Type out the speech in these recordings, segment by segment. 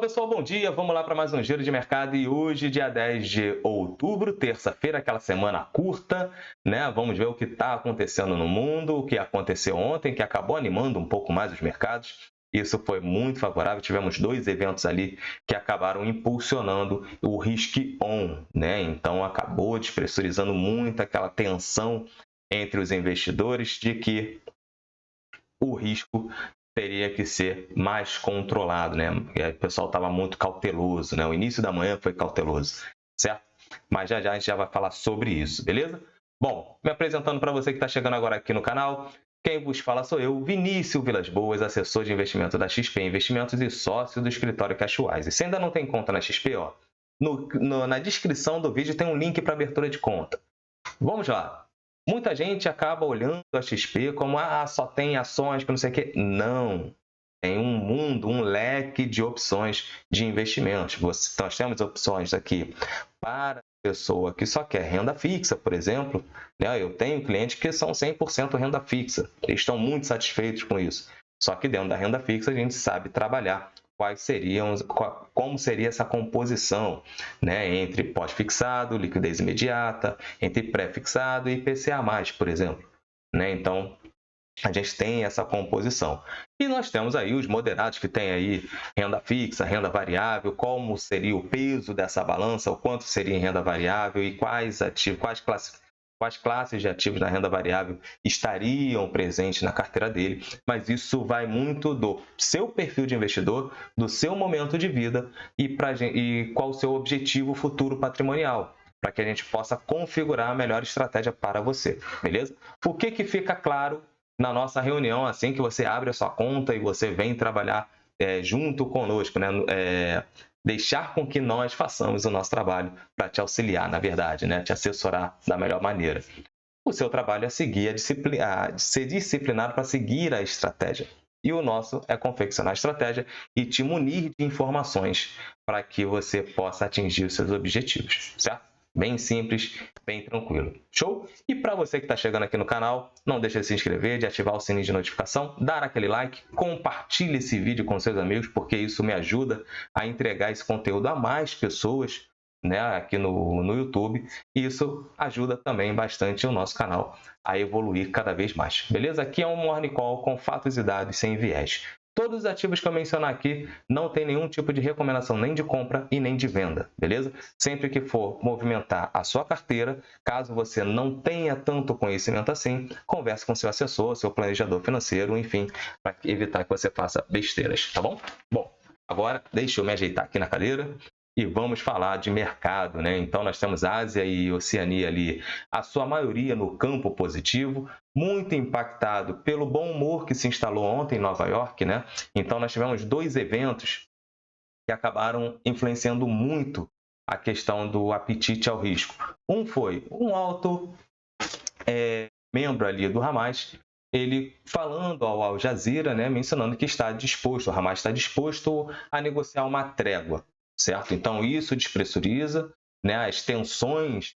Pessoal, bom dia. Vamos lá para mais um giro de mercado e hoje, dia 10 de outubro, terça-feira, aquela semana curta, né? Vamos ver o que está acontecendo no mundo, o que aconteceu ontem, que acabou animando um pouco mais os mercados. Isso foi muito favorável. Tivemos dois eventos ali que acabaram impulsionando o risk-on, né? Então, acabou despressurizando muito aquela tensão entre os investidores de que o risco teria que ser mais controlado, né? E aí o pessoal estava muito cauteloso, né? O início da manhã foi cauteloso, certo? Mas já já a gente já vai falar sobre isso, beleza? Bom, me apresentando para você que está chegando agora aqui no canal, quem vos fala sou eu, Vinícius Vilas Boas, assessor de investimento da XP Investimentos e sócio do escritório Cashwise. E se ainda não tem conta na XP, ó, na descrição do vídeo tem um link para abertura de conta. Vamos lá. Muita gente acaba olhando a XP como só tem ações que não sei o quê. Não. Tem um mundo, um leque de opções de investimentos. Nós temos opções aqui para a pessoa que só quer renda fixa, por exemplo. Né? Eu tenho clientes que são 100% renda fixa. Eles estão muito satisfeitos com isso. Só que dentro da renda fixa a gente sabe trabalhar como seria essa composição, né, entre pós-fixado, liquidez imediata, entre pré-fixado e IPCA+, por exemplo. Né? Então, a gente tem essa composição. E nós temos aí os moderados que têm aí renda fixa, renda variável, como seria o peso dessa balança, o quanto seria em renda variável e quais ativos, quais classes de ativos na renda variável estariam presentes na carteira dele, mas isso vai muito do seu perfil de investidor, do seu momento de vida e qual o seu objetivo futuro patrimonial, para que a gente possa configurar a melhor estratégia para você, beleza? O que fica claro na nossa reunião, assim que você abre a sua conta e você vem trabalhar junto conosco, né? Deixar com que nós façamos o nosso trabalho para te auxiliar, na verdade, né? Te assessorar da melhor maneira. O seu trabalho é ser disciplinado para seguir a estratégia. E o nosso é confeccionar a estratégia e te munir de informações para que você possa atingir os seus objetivos, certo? Bem simples, bem tranquilo. Show? E para você que está chegando aqui no canal, não deixe de se inscrever, de ativar o sininho de notificação, dar aquele like, compartilhe esse vídeo com seus amigos, porque isso me ajuda a entregar esse conteúdo a mais pessoas, né, aqui no YouTube. E isso ajuda também bastante o nosso canal a evoluir cada vez mais. Beleza? Aqui é um Morning Call com fatos e dados sem viés. Todos os ativos que eu mencionar aqui não tem nenhum tipo de recomendação nem de compra e nem de venda, beleza? Sempre que for movimentar a sua carteira, caso você não tenha tanto conhecimento assim, converse com seu assessor, seu planejador financeiro, enfim, para evitar que você faça besteiras, tá bom? Bom, agora deixa eu me ajeitar aqui na cadeira e vamos falar de mercado, né? Então, nós temos Ásia e Oceania ali, a sua maioria no campo positivo, muito impactado pelo bom humor que se instalou ontem em Nova York, né? Então, nós tivemos dois eventos que acabaram influenciando muito a questão do apetite ao risco. Um foi um alto membro ali do Hamas, ele falando ao Al Jazeera, né, mencionando que o Hamas está disposto a negociar uma trégua, certo? Então, isso despressuriza, né, as tensões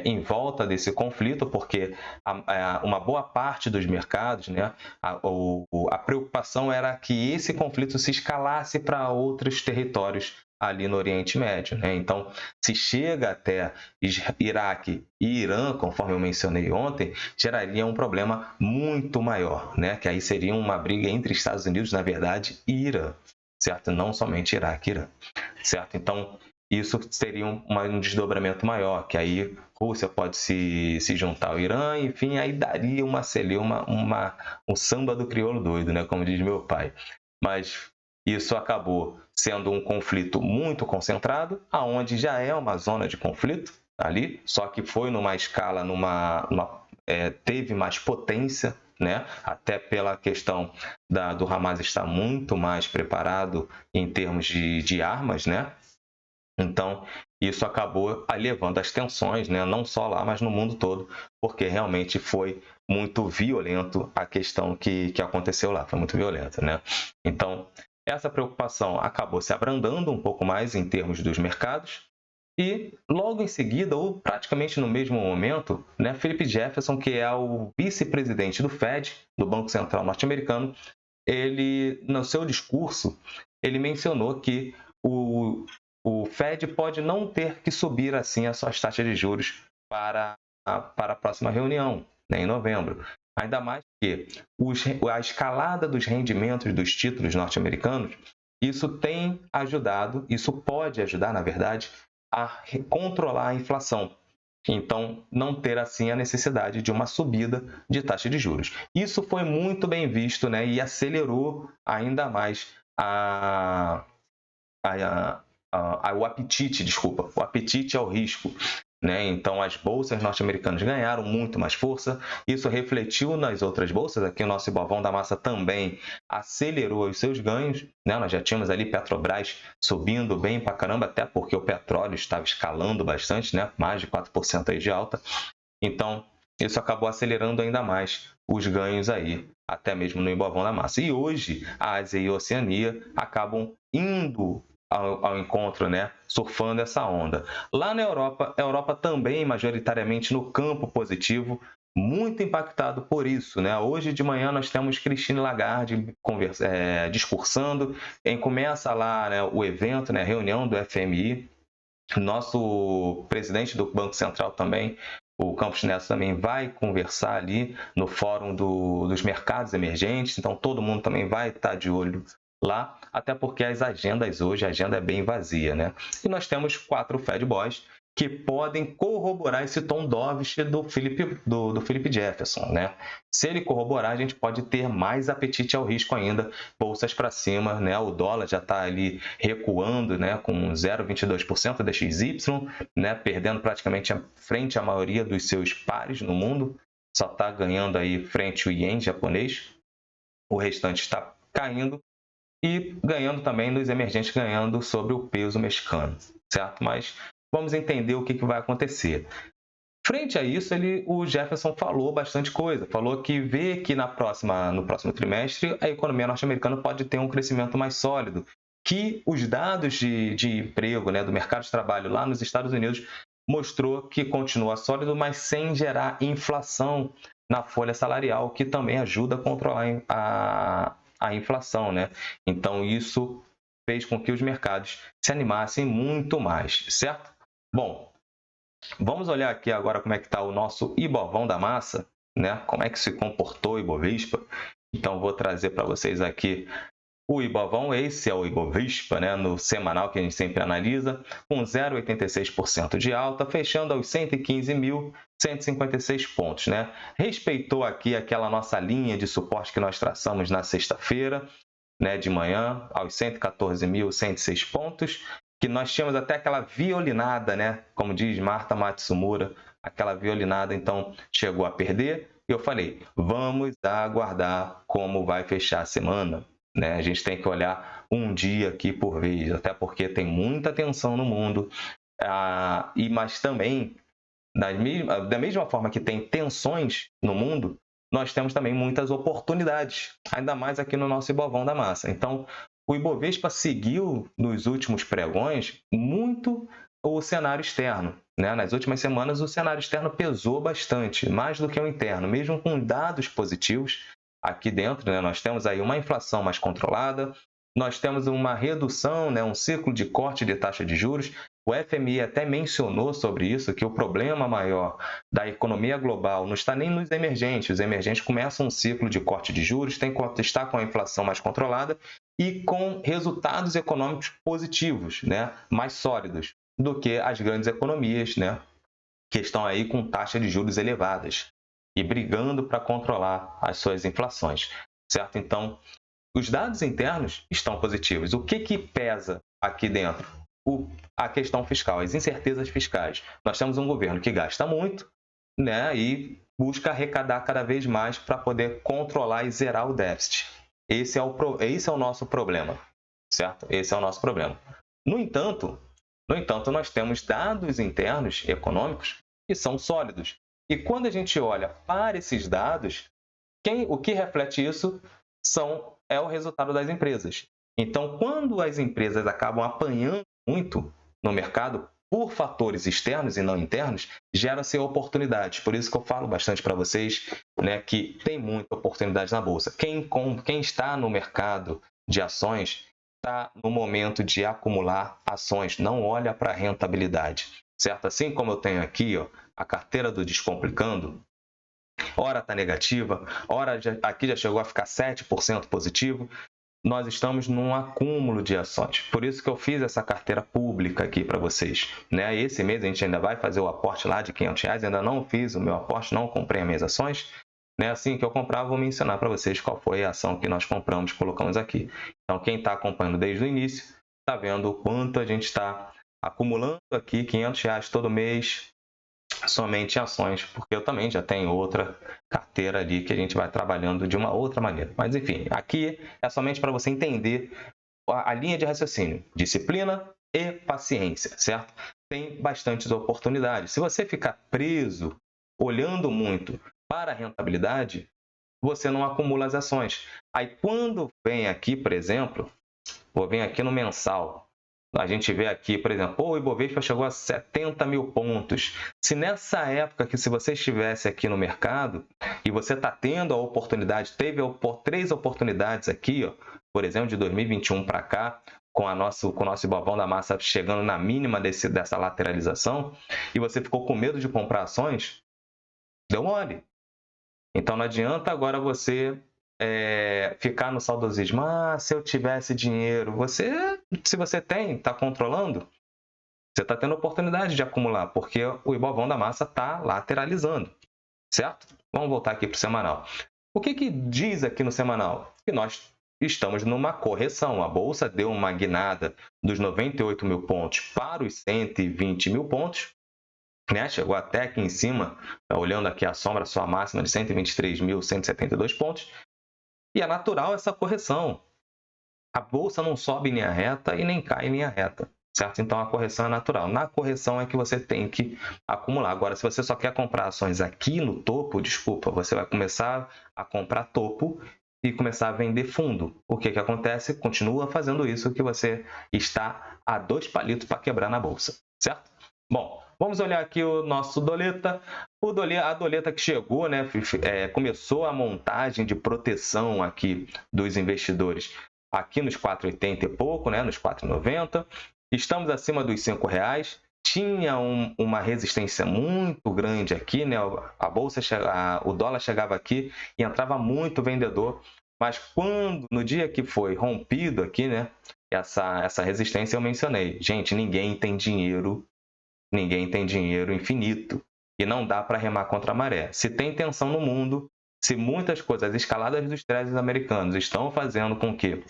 em volta desse conflito, porque uma boa parte dos mercados, né, a preocupação era que esse conflito se escalasse para outros territórios ali no Oriente Médio, né? Então, se chega até Iraque e Irã, conforme eu mencionei ontem, geraria um problema muito maior, né? Que aí seria uma briga entre Estados Unidos, na verdade, e Irã, certo? Não somente Iraque e Irã, certo? Então, isso seria um desdobramento maior, que aí Rússia pode se juntar ao Irã, enfim, aí daria um samba do crioulo doido, né? Como diz meu pai. Mas isso acabou sendo um conflito muito concentrado, aonde já é uma zona de conflito ali, só que foi numa escala, teve mais potência, né? Até pela questão do Hamas estar muito mais preparado em termos de armas, né? Então, isso acabou elevando as tensões, né? Não só lá, mas no mundo todo, porque realmente foi muito violento a questão que aconteceu lá, foi muito violenta, né? Então, essa preocupação acabou se abrandando um pouco mais em termos dos mercados e logo em seguida, ou praticamente no mesmo momento, né, Philip Jefferson, que é o vice-presidente do Fed, do Banco Central norte-americano, ele, no seu discurso, ele mencionou que o Fed pode não ter que subir assim as suas taxas de juros para a próxima reunião, né, em novembro. Ainda mais que a escalada dos rendimentos dos títulos norte-americanos, isso tem ajudado, isso pode ajudar, na verdade, a controlar a inflação. Então, não ter assim a necessidade de uma subida de taxa de juros. Isso foi muito bem visto, né, e acelerou ainda mais o apetite ao risco. Né? Então, as bolsas norte-americanas ganharam muito mais força. Isso refletiu nas outras bolsas. Aqui o nosso Ibovão da Massa também acelerou os seus ganhos. Né? Nós já tínhamos ali Petrobras subindo bem para caramba, até porque o petróleo estava escalando bastante, né? Mais de 4% aí de alta. Então, isso acabou acelerando ainda mais os ganhos aí, até mesmo no Ibovão da Massa. E hoje, a Ásia e a Oceania acabam indo ao encontro, né? Surfando essa onda. Lá na Europa, a Europa também majoritariamente no campo positivo, muito impactado por isso, né? Hoje de manhã nós temos Christine Lagarde discursando, começa lá, né, o evento, né, a reunião do FMI. Nosso presidente do Banco Central também, o Campos Neto, também vai conversar ali no Fórum dos Mercados Emergentes, então todo mundo também vai estar de olho lá, até porque as agendas hoje, a agenda é bem vazia, né? E nós temos 4 Fed Boys que podem corroborar esse tom dovish do Philip Jefferson, né? Se ele corroborar, a gente pode ter mais apetite ao risco ainda, bolsas para cima, né? O dólar já está ali recuando, né? Com 0,22% DXY, né? Perdendo praticamente frente à maioria dos seus pares no mundo, só está ganhando aí frente ao Yen japonês, o restante está caindo, e ganhando também nos emergentes, ganhando sobre o peso mexicano, certo? Mas vamos entender o que vai acontecer. Frente a isso, o Jefferson falou bastante coisa. Falou que vê que no próximo trimestre a economia norte-americana pode ter um crescimento mais sólido, que os dados de emprego, né, do mercado de trabalho lá nos Estados Unidos mostrou que continua sólido, mas sem gerar inflação na folha salarial, que também ajuda a controlar a inflação, né? Então, isso fez com que os mercados se animassem muito mais, certo? Bom, vamos olhar aqui agora como é que está o nosso Ibovão da Massa, né? Como é que se comportou o Ibovespa. Então, vou trazer para vocês aqui o Ibovão, esse é o Ibovespa, né, no semanal que a gente sempre analisa, com 0,86% de alta, fechando aos 115.156 pontos. Né? Respeitou aqui aquela nossa linha de suporte que nós traçamos na sexta-feira, né, de manhã, aos 114.106 pontos, que nós tínhamos até aquela violinada, né, como diz Marta Matsumura, aquela violinada, então chegou a perder. E eu falei, vamos aguardar como vai fechar a semana. Né? A gente tem que olhar um dia aqui por vez, até porque tem muita tensão no mundo, mas também, da mesma forma que tem tensões no mundo, nós temos também muitas oportunidades, ainda mais aqui no nosso Ibovão da Massa. Então, o Ibovespa seguiu nos últimos pregões muito o cenário externo. Né? Nas últimas semanas, o cenário externo pesou bastante, mais do que o interno, mesmo com dados positivos. Aqui dentro, né, nós temos aí uma inflação mais controlada, nós temos uma redução, né, um ciclo de corte de taxa de juros. O FMI até mencionou sobre isso, que o problema maior da economia global não está nem nos emergentes. Os emergentes começam um ciclo de corte de juros, tem que estar com a inflação mais controlada e com resultados econômicos positivos, né, mais sólidos do que as grandes economias, né, que estão aí com taxa de juros elevadas e brigando para controlar as suas inflações, certo? Então, os dados internos estão positivos. O que pesa aqui dentro? A questão fiscal, as incertezas fiscais. Nós temos um governo que gasta muito, né, e busca arrecadar cada vez mais para poder controlar e zerar o déficit. Esse é o nosso problema, certo? Esse é o nosso problema. No entanto, nós temos dados internos econômicos que são sólidos. E quando a gente olha para esses dados, o que reflete isso é o resultado das empresas. Então, quando as empresas acabam apanhando muito no mercado por fatores externos e não internos, gera-se oportunidades. Por isso que eu falo bastante para vocês, né, que tem muita oportunidade na Bolsa. Quem está no mercado de ações, está no momento de acumular ações, não olha para a rentabilidade, certo? Assim como eu tenho aqui, ó, a carteira do Descomplicando, ora está negativa, ora aqui já chegou a ficar 7% positivo, nós estamos num acúmulo de ações. Por isso que eu fiz essa carteira pública aqui para vocês, né? Esse mês a gente ainda vai fazer o aporte lá de R$500, ainda não fiz o meu aporte, não comprei as minhas ações, né? Assim que eu comprar, vou mencionar para vocês qual foi a ação que nós compramos, colocamos aqui. Então, quem está acompanhando desde o início, está vendo o quanto a gente está acumulando aqui R$500 todo mês, somente em ações, porque eu também já tenho outra carteira ali que a gente vai trabalhando de uma outra maneira. Mas, enfim, aqui é somente para você entender a linha de raciocínio, disciplina e paciência, certo? Tem bastantes oportunidades. Se você ficar preso, olhando muito para a rentabilidade, você não acumula as ações. Aí, quando vem aqui, por exemplo, vou vir aqui no mensal, a gente vê aqui, por exemplo, o Ibovespa chegou a 70 mil pontos. Se nessa época que se você estivesse aqui no mercado e você está tendo a oportunidade, teve 3 oportunidades aqui, ó, por exemplo, de 2021 para cá, com o nosso Ibovão da Massa chegando na mínima dessa lateralização, e você ficou com medo de comprar ações, deu mole. Então não adianta agora você ficar no saudosismo. Ah, se eu tivesse dinheiro. Se você tem, está controlando, você está tendo oportunidade de acumular, porque o Ibovão da Massa está lateralizando, certo? Vamos voltar aqui para o semanal. O que diz aqui no semanal? Que nós estamos numa correção. A Bolsa deu uma guinada dos 98 mil pontos para os 120 mil pontos, né? Chegou até aqui em cima, olhando aqui a sombra, sua máxima de 123.172 pontos. E é natural essa correção. A bolsa não sobe em linha reta e nem cai em linha reta, certo? Então a correção é natural. Na correção é que você tem que acumular. Agora, se você só quer comprar ações aqui no topo, desculpa, você vai começar a comprar topo e começar a vender fundo. O que acontece? Continua fazendo isso que você está a 2 palitos para quebrar na bolsa, certo? Bom, vamos olhar aqui o nosso doleta. A doleta que chegou, né, começou a montagem de proteção aqui dos investidores aqui nos 4,80 e pouco, né, nos 4,90. Estamos acima dos R$5. Tinha uma resistência muito grande aqui, né? A bolsa o dólar chegava aqui e entrava muito vendedor, mas no dia que foi rompido aqui, né, essa resistência eu mencionei. Gente, ninguém tem dinheiro infinito e não dá para remar contra a maré. Se tem tensão no mundo, se muitas coisas, as escaladas dos Treasuries americanos estão fazendo com que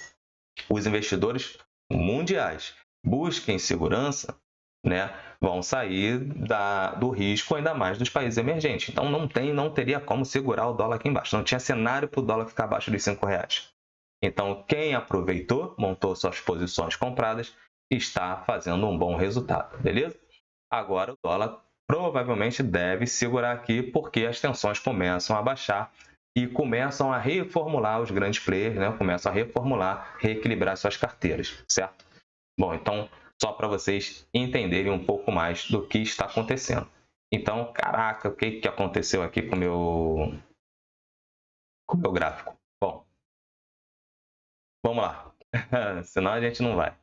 os investidores mundiais busquem segurança, né, vão sair do risco ainda mais dos países emergentes. Então não teria como segurar o dólar aqui embaixo. Não tinha cenário para o dólar ficar abaixo dos R$5. Então quem aproveitou, montou suas posições compradas, está fazendo um bom resultado, beleza? Agora o dólar provavelmente deve segurar aqui porque as tensões começam a baixar e começam a reformular os grandes players, né? Começam a reformular, reequilibrar suas carteiras, certo? Bom, então, só para vocês entenderem um pouco mais do que está acontecendo. Então, caraca, o que aconteceu aqui com o meu gráfico? Bom, vamos lá, senão a gente não vai.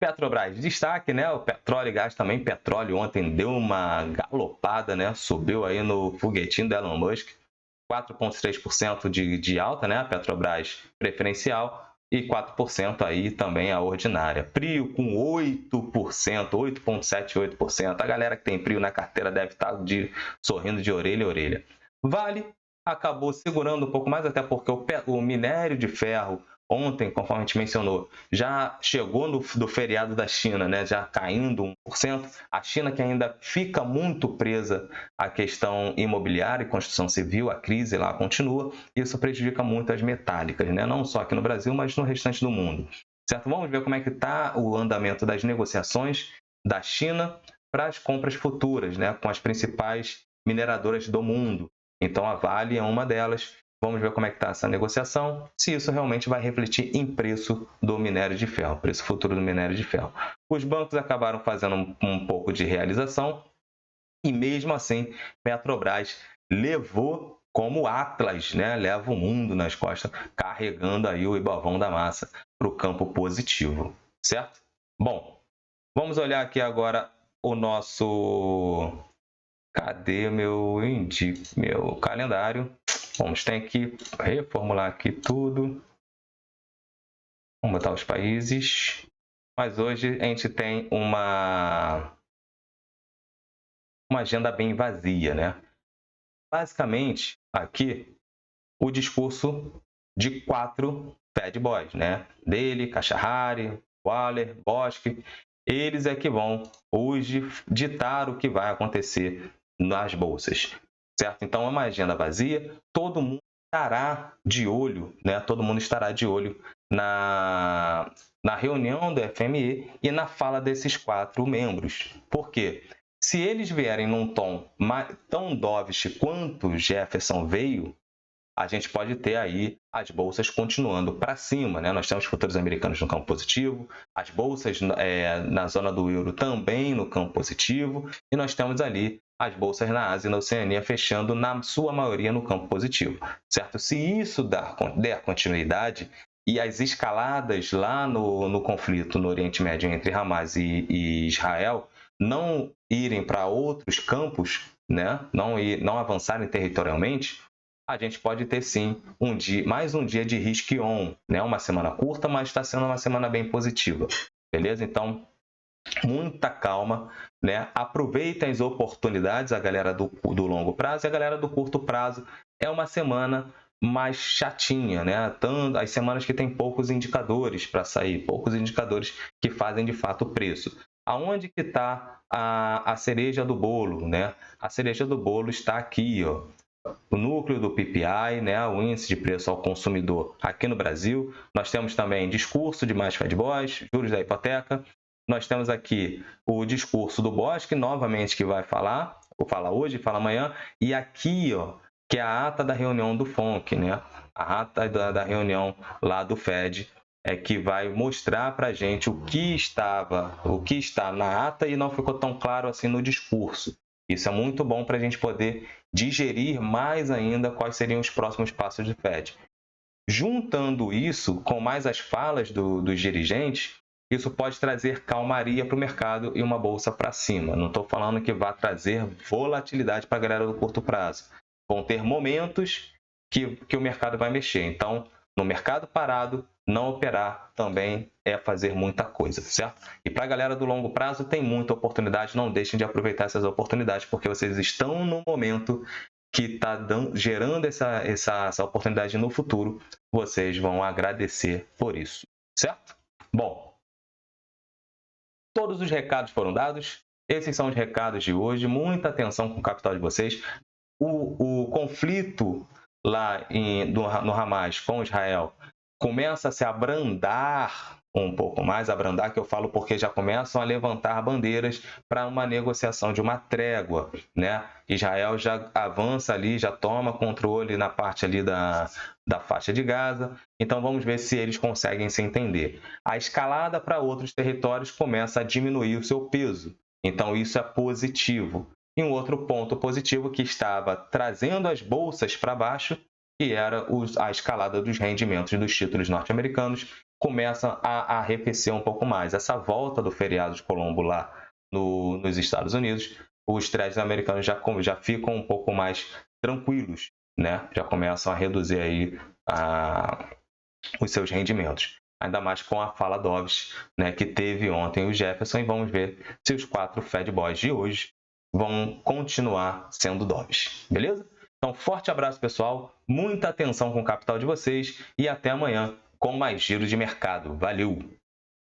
Petrobras, destaque, né? O petróleo e gás também. Petróleo ontem deu uma galopada, né? Subiu aí no foguetinho do Elon Musk. 4,3% de alta, né? A Petrobras preferencial e 4% aí também a ordinária. Prio com 8%, 8,78%. A galera que tem Prio na carteira deve estar sorrindo de orelha a orelha. Vale acabou segurando um pouco mais, até porque o minério de ferro ontem, conforme a gente mencionou, já chegou do feriado da China, né? Já caindo 1%. A China que ainda fica muito presa à questão imobiliária e construção civil, a crise lá continua. Isso prejudica muito as metálicas, né? Não só aqui no Brasil, mas no restante do mundo. Certo? Vamos ver como é que está o andamento das negociações da China para as compras futuras, né? Com as principais mineradoras do mundo. Então, a Vale é uma delas. Vamos ver como é que está essa negociação, se isso realmente vai refletir em preço do minério de ferro, preço futuro do minério de ferro. Os bancos acabaram fazendo um pouco de realização e mesmo assim Petrobras levou como Atlas, né? Leva o mundo nas costas, carregando aí o Ibovão da Massa para o campo positivo, certo? Bom, vamos olhar aqui agora o nosso... Cadê meu calendário? Vamos ter que reformular aqui tudo. Vamos botar os países. Mas hoje a gente tem uma agenda bem vazia, né? Basicamente, aqui, o discurso de 4 Fed Boys, né? Dele, Khashoggi, Waller, Bostic. Eles é que vão hoje ditar o que vai acontecer nas bolsas, certo? Então é uma agenda vazia, todo mundo estará de olho, né? Todo mundo estará de olho na reunião do FME e na fala desses 4 membros. Por quê? Se eles vierem num tom tão dovish quanto Jefferson veio, a gente pode ter aí as bolsas continuando para cima, né? Nós temos futuros americanos no campo positivo, as bolsas na zona do euro também no campo positivo, e nós temos ali as bolsas na Ásia e na Oceania fechando, na sua maioria, no campo positivo, certo? Se isso der continuidade e as escaladas lá no conflito no Oriente Médio entre Hamas e Israel não irem para outros campos, né? Não avançarem territorialmente, a gente pode ter sim mais um dia de risk-on, né? Uma semana curta, mas está sendo uma semana bem positiva, beleza? Então, muita calma, né? Aproveitem as oportunidades, a galera do longo prazo e a galera do curto prazo. É uma semana mais chatinha, né? Tanto as semanas que tem poucos indicadores para sair, poucos indicadores que fazem de fato o preço. Aonde que está a cereja do bolo, né? A cereja do bolo está aqui, ó. O núcleo do PPI, né, o índice de preço ao consumidor aqui no Brasil. Nós temos também discurso de mais Fed Boys, juros da hipoteca. Nós temos aqui o discurso do Bostic, novamente, que vai falar, ou fala hoje, fala amanhã. E aqui, ó, que é a ata da reunião do FONC, né? A ata da reunião lá do Fed, que vai mostrar para a gente o que está na ata e não ficou tão claro assim no discurso. Isso é muito bom para a gente poder digerir mais ainda quais seriam os próximos passos do Fed. Juntando isso com mais as falas dos dirigentes, isso pode trazer calmaria para o mercado e uma bolsa para cima. Não estou falando que vai trazer volatilidade para a galera do curto prazo. Vão ter momentos que o mercado vai mexer. Então, no mercado parado, não operar também é fazer muita coisa, certo? E para a galera do longo prazo, tem muita oportunidade. Não deixem de aproveitar essas oportunidades, porque vocês estão no momento que está gerando essa oportunidade no futuro. Vocês vão agradecer por isso, certo? Bom, todos os recados foram dados. Esses são os recados de hoje. Muita atenção com o capital de vocês. O conflito lá no Hamas com Israel começa a se abrandar um pouco mais, abrandar que eu falo porque já começam a levantar bandeiras para uma negociação de uma trégua, né? Israel já avança ali, já toma controle na parte ali da faixa de Gaza, então vamos ver se eles conseguem se entender. A escalada para outros territórios começa a diminuir o seu peso, então isso é positivo. E um outro ponto positivo que estava trazendo as bolsas para baixo, que era a escalada dos rendimentos dos títulos norte-americanos, começa a arrefecer um pouco mais. Essa volta do feriado de Colombo lá nos Estados Unidos, os trades americanos já ficam um pouco mais tranquilos, né? Já começam a reduzir aí os seus rendimentos. Ainda mais com a fala dovish, né, que teve ontem o Jefferson, e vamos ver se os 4 Fed Boys de hoje vão continuar sendo dovish, beleza? Então, forte abraço, pessoal, muita atenção com o capital de vocês e até amanhã com mais giro de mercado. Valeu!